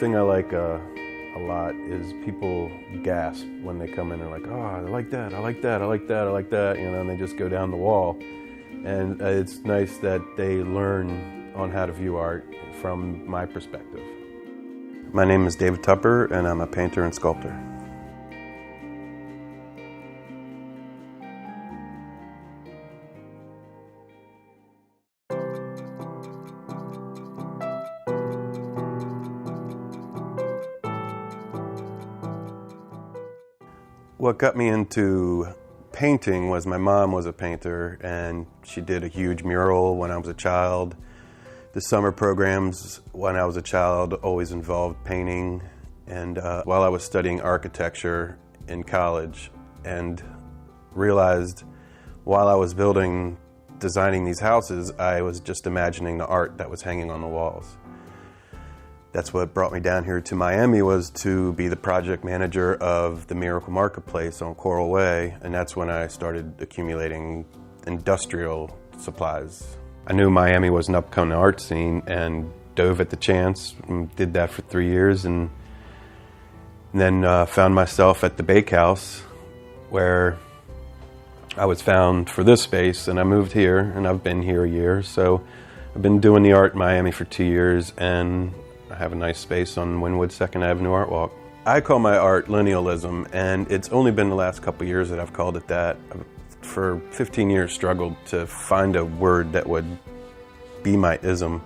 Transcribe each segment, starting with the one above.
thing I like a lot is people gasp when they come in and like, oh, I like that, I like that, I like that, I like that, you know, and they just go down the wall. And it's nice that they learn on how to view art from my perspective. My name is David Tupper, and I'm a painter and sculptor. What got me into painting was my mom was a painter, and she did a huge mural when I was a child. The summer programs when I was a child always involved painting. And while I was studying architecture in college, and realized while I was designing these houses, I was just imagining the art that was hanging on the walls. That's what brought me down here to Miami, was to be the project manager of the Miracle Marketplace on Coral Way, and that's when I started accumulating industrial supplies. I knew Miami was an upcoming art scene and dove at the chance, and did that for 3 years, and then found myself at the Bakehouse, where I was found for this space, and I moved here, and I've been here a year. So I've been doing the art in Miami for 2 years, and I have a nice space on Wynwood 2nd Avenue Art Walk. I call my art linealism, and it's only been the last couple years that I've called it that. I've, for 15 years, struggled to find a word that would be my ism.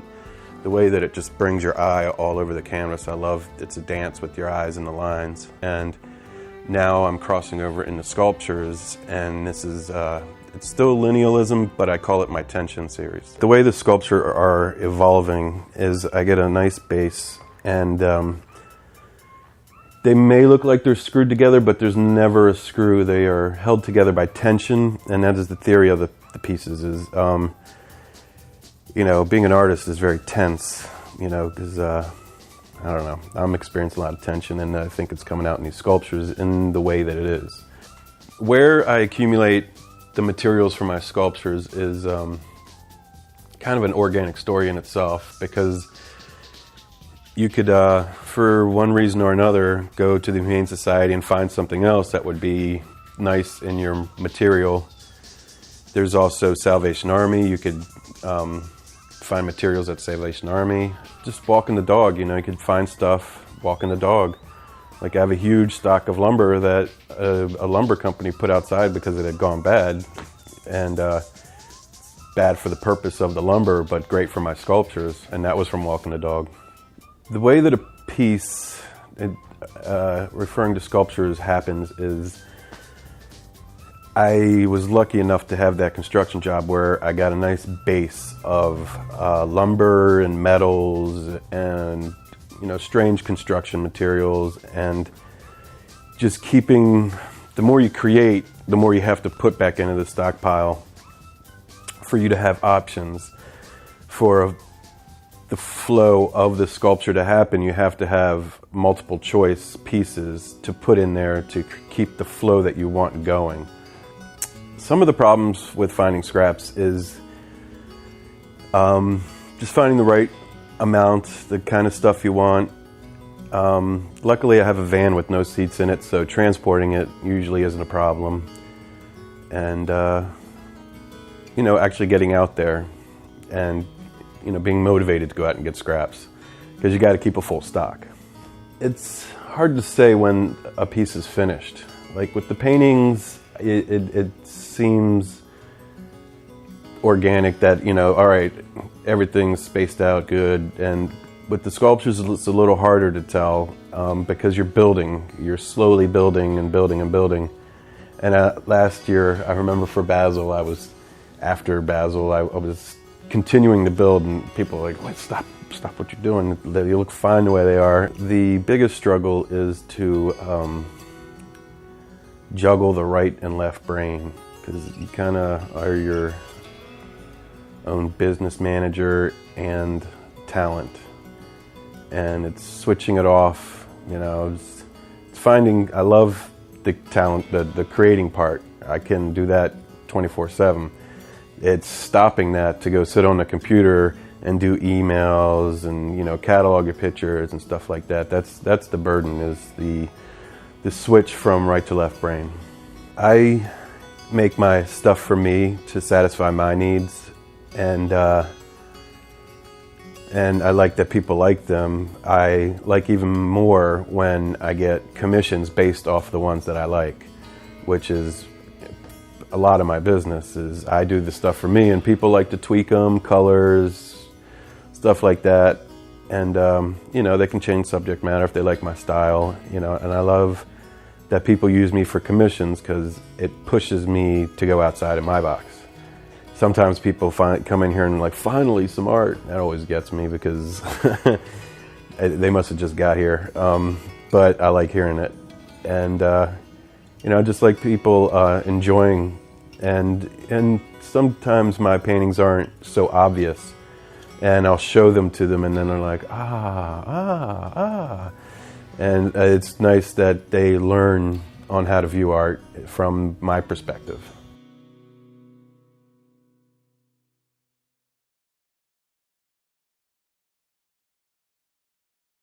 The way that it just brings your eye all over the canvas. I love it's a dance with your eyes and the lines. And now I'm crossing over into sculptures, and this is it's still linealism, but I call it my tension series. The way the sculptures are evolving is I get a nice base, and they may look like they're screwed together, but there's never a screw. They are held together by tension, and that is the theory of the pieces. Is you know, being an artist is very tense, you know, because I don't know, I'm experiencing a lot of tension, and I think it's coming out in these sculptures in the way that it is. Where I accumulate the materials for my sculptures is kind of an organic story in itself, because you could, for one reason or another, go to the Humane Society and find something else that would be nice in your material. There's also Salvation Army. You could find materials at Salvation Army. Just walking the dog, you know, you could find stuff walking the dog. Like I have a huge stock of lumber that a lumber company put outside because it had gone bad, and bad for the purpose of the lumber, but great for my sculptures, and that was from walking the dog. The way that a piece, referring to sculptures, happens is I was lucky enough to have that construction job where I got a nice base of lumber and metals and, you know, strange construction materials, and just keeping, the more you create, the more you have to put back into the stockpile for you to have options for the flow of the sculpture to happen. You have to have multiple choice pieces to put in there to keep the flow that you want going. Some of the problems with finding scraps is just finding the right amount, the kind of stuff you want. Luckily, I have a van with no seats in it, so transporting it usually isn't a problem. And, you know, actually getting out there and, you know, being motivated to go out and get scraps, because you got to keep a full stock. It's hard to say when a piece is finished. Like with the paintings, it seems organic that, you know, all right, everything's spaced out good. And with the sculptures, it's a little harder to tell because you're slowly building and building and building. And last year, I remember for Basel, after Basel, I was continuing to build, and people were like, wait, stop what you're doing. They look fine the way they are. The biggest struggle is to juggle the right and left brain, because you kind of are your own business manager and talent, and it's switching it off, you know. It's finding, I love the talent, the creating part. I can do that 24/7. It's stopping that to go sit on the computer and do emails and, catalog your pictures and stuff like that. That's the burden, is the switch from right to left brain. I make my stuff for me to satisfy my needs, and I like that people like them. I like even more when I get commissions based off the ones that I like, which is a lot of my business. Is I do the stuff for me, and people like to tweak them, colors, stuff like that, and they can change subject matter if they like my style, and I love that people use me for commissions because it pushes me to go outside of my box. Sometimes people come in here and like, finally some art. That always gets me because they must have just got here, but I like hearing it, and I just like people enjoying, and sometimes my paintings aren't so obvious, and I'll show them to them, and then they're like, and it's nice that they learn on how to view art from my perspective.